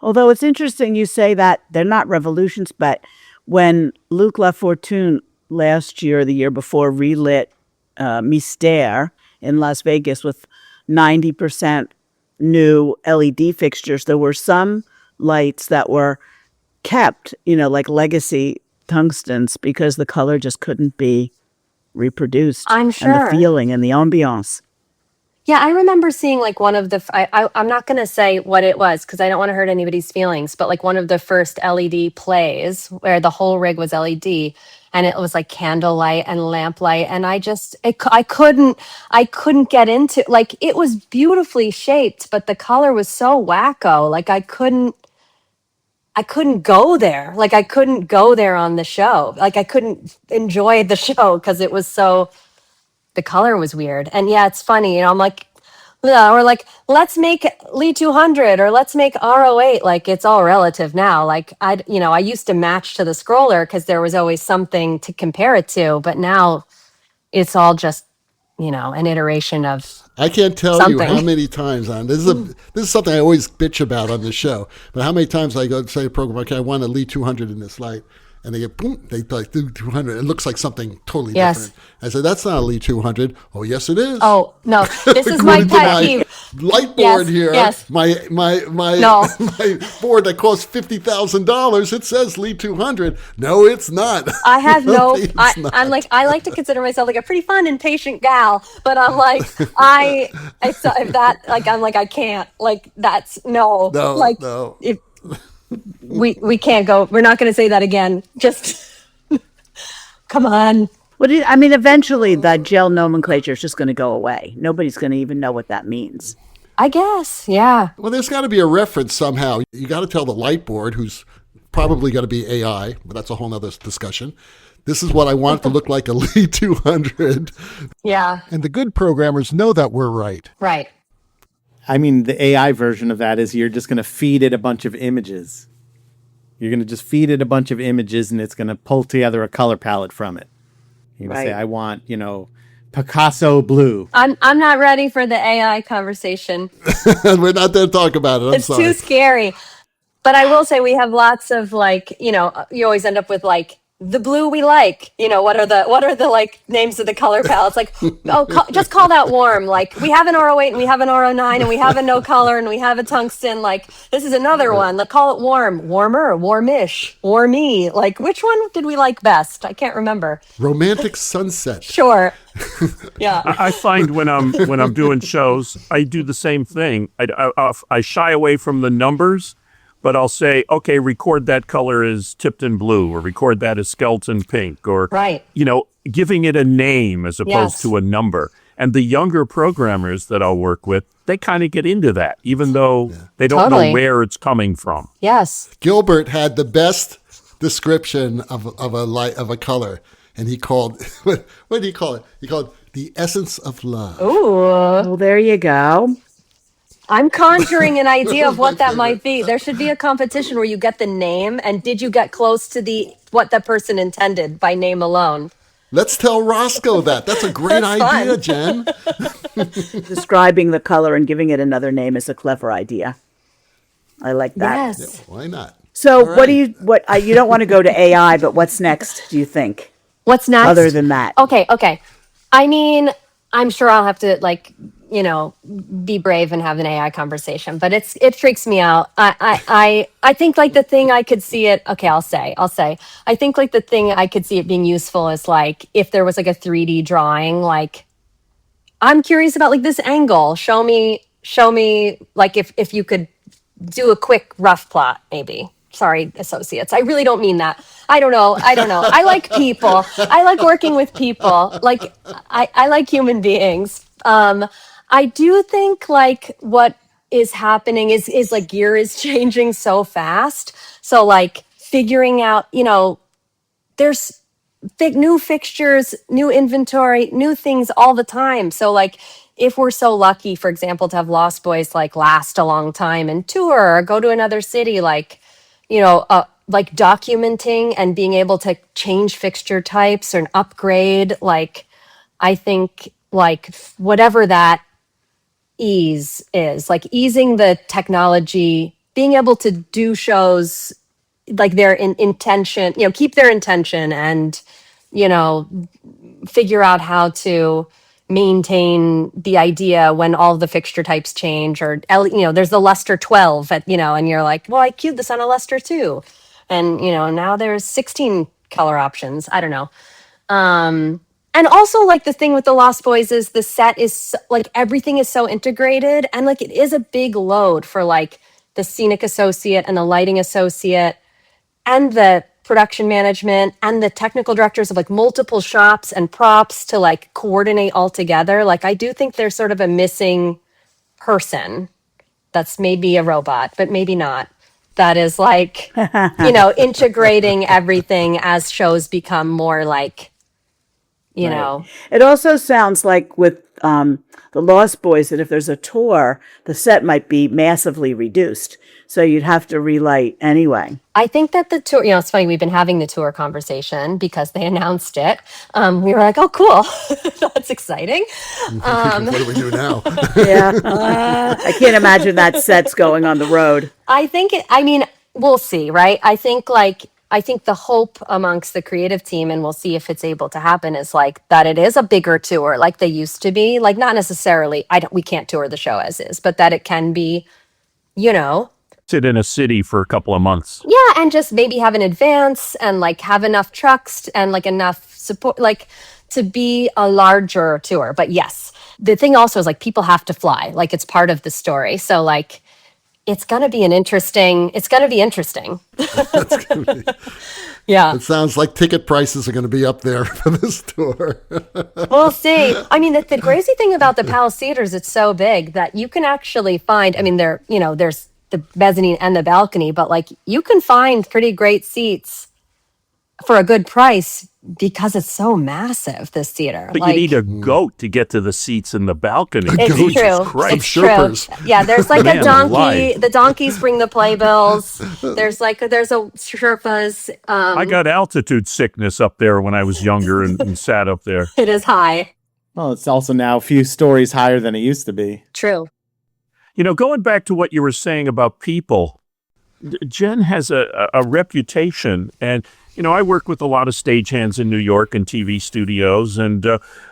Although it's interesting you say that they're not Revolutions, but when Luc Lafortune last year, the year before, relit Mystère in Las Vegas with 90% new LED fixtures. There were some lights that were kept, like legacy tungstens, because the color just couldn't be reproduced. I'm sure. And the feeling and the ambiance. Yeah, I remember seeing like one of the, I'm not going to say what it was because I don't want to hurt anybody's feelings, but like one of the first LED plays where the whole rig was LED and it was like candlelight and lamplight. And I couldn't get into, like, it was beautifully shaped, but the color was so wacko. Like I couldn't go there. Like I couldn't go there on the show. Like I couldn't enjoy the show because it was so, the color was weird. And yeah, it's funny, I'm like, or like, let's make Lee 200 or let's make R08. Like it's all relative now. Like I used to match to the scroller because there was always something to compare it to, but now it's all just, an iteration of I can't tell something. you how many times this is something I always bitch about on the show, but how many times I go to say a program, okay, I want a Lee 200 in this light. And they get, boom, they like do 200. It looks like something totally different. I said, that's not a Lee 200. Oh, yes, it is. Oh, no, this is my pet peeve. Light board here. Yes. My my board that costs $50,000. It says Lee 200. No, it's not. I have I'm like, I like to consider myself like a pretty fun and patient gal, but I'm like, I can't, like, that's no, like, no. If, we can't go. We're not going to say that again. Just come on. Eventually the gel nomenclature is just going to go away. Nobody's going to even know what that means. I guess, yeah. Well, there's got to be a reference somehow. You got to tell the light board, who's probably going to be AI, but that's a whole nother discussion, This is what I want it to look like, a Lee 200. Yeah. And the good programmers know that we're right. Right. I mean, the AI version of that is you're just going to feed it a bunch of images. You're going to just feed it a bunch of images, and it's going to pull together a color palette from it. You're going to say, I want, Picasso blue. I'm not ready for the AI conversation. We're not there to talk about it. I'm It's sorry. too scary. But I will say we have lots of you always end up with the blue we like. What are the names of the color palettes? Just call that warm. We have an R08 and we have an R09 and we have a no color and we have a tungsten. This is another one. Call it warm, warmer, warmish, warmy. Which one did we like best? I can't remember. Romantic sunset. Sure. Yeah. I find when I'm doing shows, I do the same thing. I shy away from the numbers, but I'll say, okay, record that color as Tipton blue, or record that as skeleton pink, or right. Giving it a name as opposed to a number. And the younger programmers that I'll work with, they kind of get into that, even though they don't know where it's coming from. Yes. Gilbert had the best description of a color, and he called what did he call it? He called it the essence of love. Ooh. Well, there you go. I'm conjuring an idea of what that might be. There should be a competition where you get the name, and did you get close to what the person intended by name alone? Let's tell Roscoe that. That's a great idea, Jen. Describing the color and giving it another name is a clever idea. I like that. Yes. Yeah, why not? So what do you you don't want to go to AI, but what's next, do you think? What's next? Other than that. Okay. I mean, I'm sure I'll have to be brave and have an AI conversation, but it freaks me out. I think the thing I could see it. Okay, I'll say. I think the thing I could see it being useful is if there was a 3D drawing. I'm curious about this angle. Show me. If you could do a quick rough plot, maybe. Sorry, associates. I really don't mean that. I don't know. I like people. I like working with people. I like human beings. I do think what is happening is gear is changing so fast. So figuring out, there's big new fixtures, new inventory, new things all the time. So if we're so lucky, for example, to have Lost Boys last a long time and tour or go to another city, documenting and being able to change fixture types or upgrade, I think whatever that ease is, easing the technology, being able to do shows their intention, keep their intention and, figure out how to maintain the idea when all the fixture types change, or there's the luster 12 and you're well, I queued this on a luster 2 and now there's 16 color options. I don't know. And also the thing with the Lost Boys is the set is everything is so integrated, and it is a big load for the scenic associate and the lighting associate and the production management and the technical directors of multiple shops and props to coordinate all together. I do think there's sort of a missing person that's maybe a robot, but maybe not. That is integrating everything as shows become more you know. It also sounds like with the Lost Boys that if there's a tour, the set might be massively reduced. So you'd have to relight anyway. I think that the tour, it's funny, we've been having the tour conversation because they announced it. We were oh, cool. That's exciting. What do we do now? Yeah. I can't imagine that set's going on the road. We'll see, right? I think the hope amongst the creative team, and we'll see if it's able to happen, is that it is a bigger tour like they used to be. Not necessarily, we can't tour the show as is, but that it can be, Sit in a city for a couple of months. Yeah, and just maybe have an advance and have enough trucks and enough support, to be a larger tour. But yes, the thing also is people have to fly. It's part of the story. So it's going to be interesting. That's gonna be. Yeah. It sounds like ticket prices are going to be up there for this tour. We'll see. The crazy thing about the Palace Theaters, it's so big that you can actually find, there's the mezzanine and the balcony, but you can find pretty great seats for a good price because it's so massive, this theater. But you need a goat to get to the seats in the balcony. It's goat. true. Christ. It's true. Sherpers. Yeah, there's like Man a donkey. alive. The donkeys bring the playbills. There's a Sherpas. I got altitude sickness up there when I was younger and sat up there. It is high. Well, it's also now a few stories higher than it used to be. True. Going back to what you were saying about people, Jen has a reputation, and I work with a lot of stagehands in New York and TV studios, and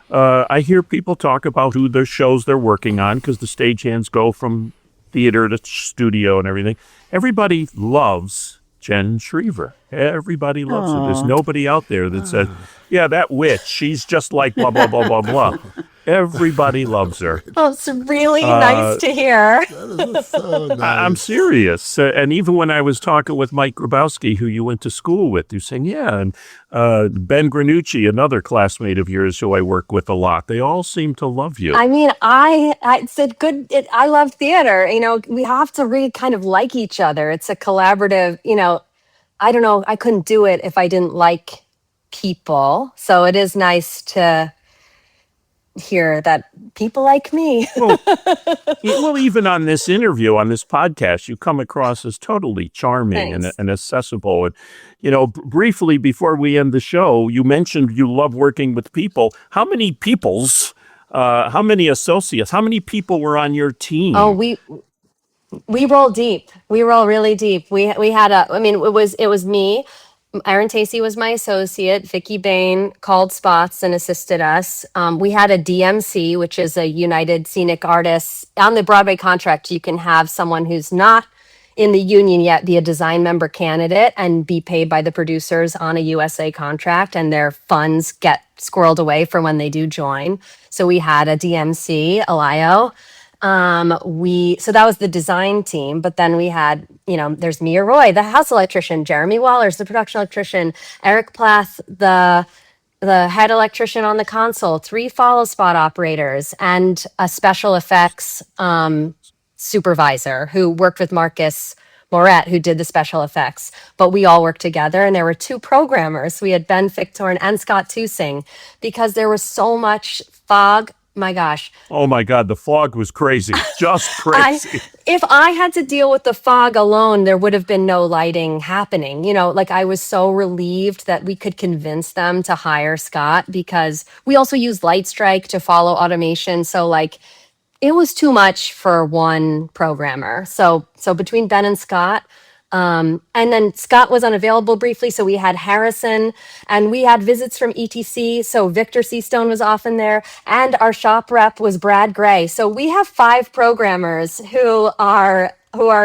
I hear people talk about who their shows they're working on because the stagehands go from theater to studio and everything. Everybody loves Jen Schriever. Everybody loves her. There's nobody out there that says, yeah, that witch, she's just like blah, blah, blah, blah, blah. Everybody loves her. Oh, it's really nice to hear. That is so nice. I'm serious. And even when I was talking with Mike Grabowski, who you went to school with, you're saying, yeah, and Ben Granucci, another classmate of yours who I work with a lot, they all seem to love you. I mean, I love theater. We have to really kind of like each other. It's a collaborative, I don't know. I couldn't do it if I didn't like people. So it is nice to hear that people like me. Well, even on this interview, on this podcast, you come across as totally charming and accessible. And, briefly before we end the show, you mentioned you love working with people. How many how many associates, how many people were on your team? Oh, we roll deep. We roll really deep. We had it was me. Erin Tacey was my associate. Vicky Bain called spots and assisted us. We had a DMC, which is a United Scenic Artists. On the Broadway contract, you can have someone who's not in the union yet be a design member candidate and be paid by the producers on a USA contract, and their funds get squirreled away for when they do join. So we had a DMC, Elio. So that was the design team, but then we had, there's Mia Roy, the house electrician, Jeremy Wallers, the production electrician, Eric Plath, the head electrician on the console, 3 follow spot operators, and a special effects supervisor who worked with Marcus Moret, who did the special effects. But we all worked together, and there were 2 programmers. We had Ben Fichtorn and Scott Tusing, because there was so much fog. My gosh. Oh my God, the fog was crazy. Just crazy. If I had to deal with the fog alone, there would have been no lighting happening. I was so relieved that we could convince them to hire Scott, because we also used Lightstrike to follow automation. So it was too much for one programmer. So between Ben and Scott, and then Scott was unavailable briefly, so we had Harrison, and we had visits from ETC, so Victor Seastone was often there, and our shop rep was Brad Gray. So we have 5 programmers who are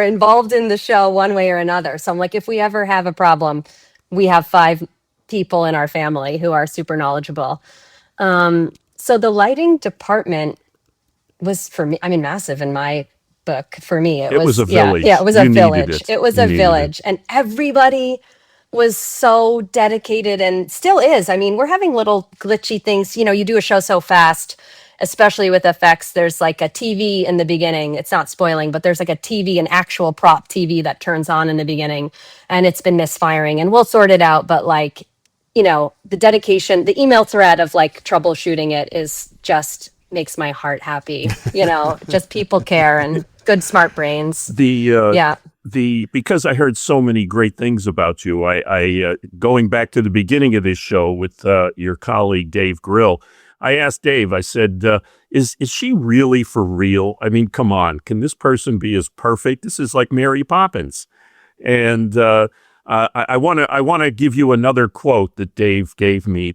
involved in the show one way or another. So I'm like, if we ever have a problem, we have 5 people in our family who are super knowledgeable. So the lighting department was, for me, massive in my book. For me, it was a village. Yeah, it was You a needed village. it. It was You a needed village, and everybody was so dedicated and still is. We're having little glitchy things. You do a show so fast, especially with effects. There's like a TV in the beginning. It's not spoiling, but there's like a TV, an actual prop TV that turns on in the beginning, and it's been misfiring, and we'll sort it out. But the dedication, the email thread of troubleshooting it is just makes my heart happy. Just people care and good smart brains. Because I heard so many great things about you, I going back to the beginning of this show with your colleague Dave Grill, I asked Dave, I said, is she really for real? Come on, can this person be as perfect? This is like Mary Poppins. And I want to give you another quote that Dave gave me.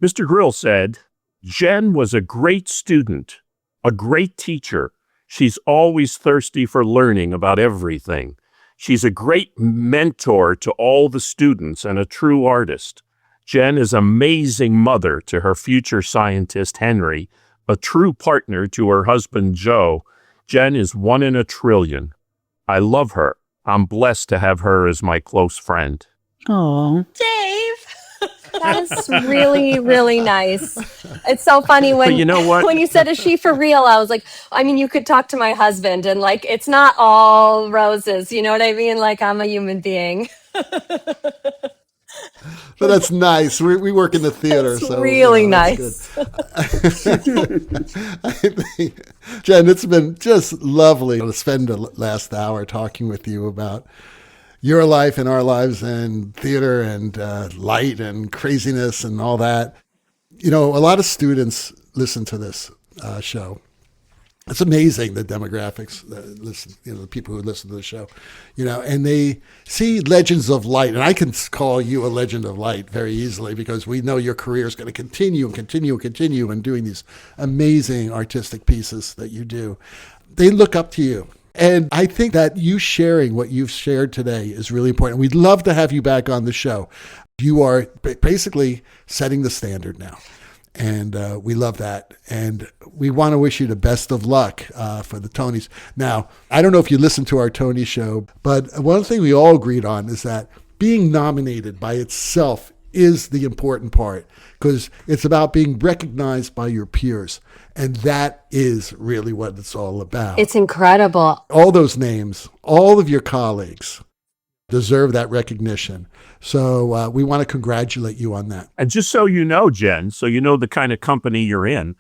Mr. Grill said, Jen was a great student, a great teacher. She's always thirsty for learning about everything. She's a great mentor to all the students and a true artist. Jen is an amazing mother to her future scientist, Henry, a true partner to her husband, Joe. Jen is 1 in a trillion. I love her. I'm blessed to have her as my close friend. Oh, Dave, that is really, really nice. It's so funny But you know what? when you said, is she for real? I was like, you could talk to my husband and it's not all roses. You know what I mean? I'm a human being. But that's nice. We work in the theater, It's so really that's nice. good. I think, Jen, it's been just lovely to spend the last hour talking with you about your life and our lives and theater and light and craziness and all that. A lot of students listen to this show. It's amazing, the demographics that listen, the people who listen to the show, and they see Legends of Light. And I can call you a Legend of Light very easily because we know your career is going to continue and continue and continue and doing these amazing artistic pieces that you do. They look up to you. And I think that you sharing what you've shared today is really important. We'd love to have you back on the show. You are basically setting the standard now. And we love that. And we want to wish you the best of luck for the Tonys. Now, I don't know if you listened to our Tony show, but one thing we all agreed on is that being nominated by itself is the important part because it's about being recognized by your peers. And that is really what it's all about. It's incredible. All those names, all of your colleagues deserve that recognition. So we want to congratulate you on that. And just so you know, Jen, so you know the kind of company you're in,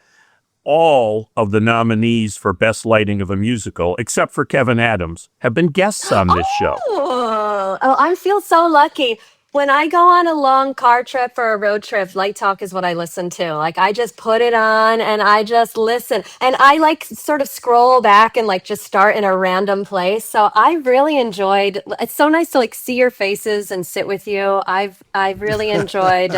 all of the nominees for Best Lighting of a Musical, except for Kevin Adams, have been guests on this show. Oh, I feel so lucky. When I go on a long car trip or a road trip, Light Talk is what I listen to. Like, I just put it on and I just listen. And I sort of scroll back and just start in a random place. So I really enjoyed, it's so nice to see your faces and sit with you. I've really enjoyed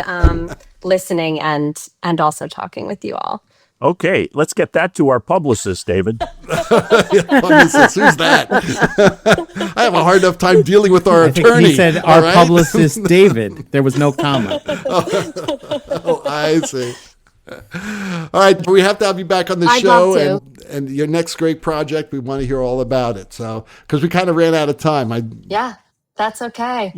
listening and also talking with you all. Okay, let's get that to our publicist, David. Publicist, who's that? I have a hard enough time dealing with our I think attorney. he said our publicist, David. There was no comma. Oh, I see. All right, we have to have you back on the I'd show, love and your next great project. We want to hear all about it. So, because we kind of ran out of time. Yeah, that's okay.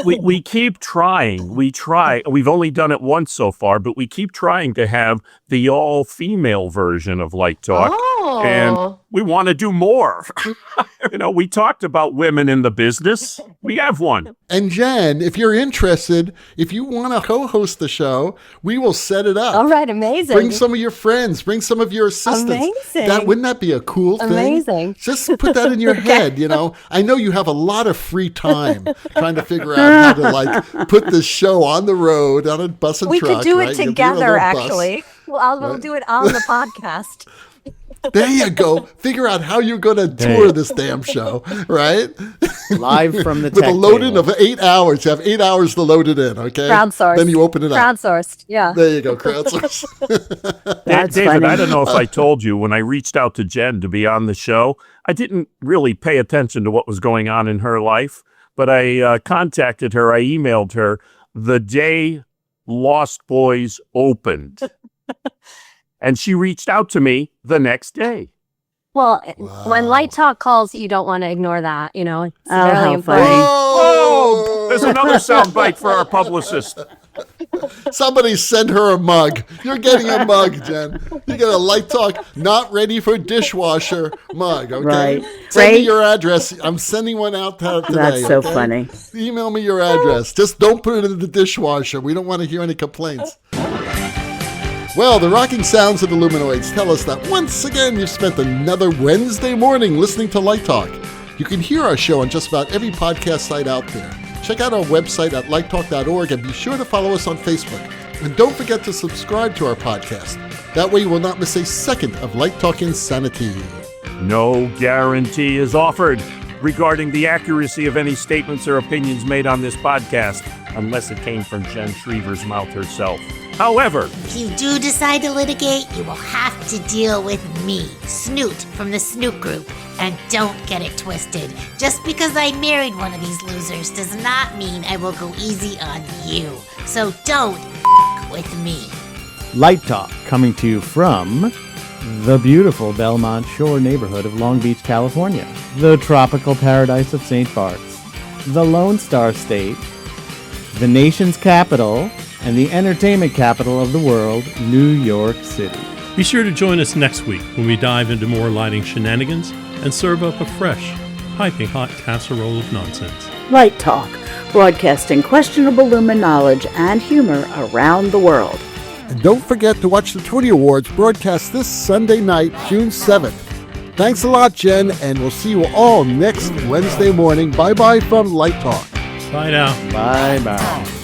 We keep trying. We try. We've only done it once so far, but we keep trying to have the all-female version of Light Talk. Oh. And we want to do more. We talked about women in the business. We have one. And Jen, if you're interested, if you want to co-host the show, we will set it up. All right, amazing. Bring some of your friends. Bring some of your assistants. Amazing. Wouldn't that be a cool thing? Amazing. Just put that in your head, I know you have a lot of free time trying to figure out how to put this show on the road, on a bus and We truck. could do it right? You'll together, a little actually. bus. Well, we'll do it on the podcast. There you go. Figure out how you're going to tour this damn show, right? Live from the With tech a load-in table. of 8 hours. You have 8 hours to load it in, okay? Crowdsourced. Then you open it up. Crowdsourced, yeah. There you go, crowdsourced. That's David, funny. I don't know if I told you, when I reached out to Jen to be on the show, I didn't really pay attention to what was going on in her life, but I contacted her, I emailed her the day Lost Boys opened. And she reached out to me the next day. Well, when Light Talk calls, you don't want to ignore that. It's Oh, really how important. funny. Whoa! There's another soundbite for our publicist. Somebody send her a mug. You're getting a mug, Jen. You get a Light Talk not ready for dishwasher mug, okay? Right. Send me Right. your address. I'm sending one out today. That's so okay? funny. Email me your address. Just don't put it in the dishwasher. We don't want to hear any complaints. Well, the rocking sounds of the Luminoids tell us that once again you've spent another Wednesday morning listening to Light Talk. You can hear our show on just about every podcast site out there. Check out our website at lighttalk.org and be sure to follow us on Facebook. And don't forget to subscribe to our podcast. That way you will not miss a second of Light Talk insanity. No guarantee is offered regarding the accuracy of any statements or opinions made on this podcast, unless it came from Jen Schriever's mouth herself. However, If you do decide to litigate, you will have to deal with me, Snoot from the Snoot Group. And don't get it twisted. Just because I married one of these losers does not mean I will go easy on you. So don't with me. Light Talk, coming to you from the beautiful Belmont Shore neighborhood of Long Beach, California, the tropical paradise of St. Bart's, the Lone Star State, the nation's capital, and the entertainment capital of the world, New York City. Be sure to join us next week when we dive into more lighting shenanigans and serve up a fresh, piping hot casserole of nonsense. Light Talk, broadcasting questionable Lumen knowledge and humor around the world. And don't forget to watch the Tony Awards broadcast this Sunday night, June 7th. Thanks a lot, Jen, and we'll see you all next Wednesday morning. Bye-bye from Light Talk. Bye now. Bye-bye.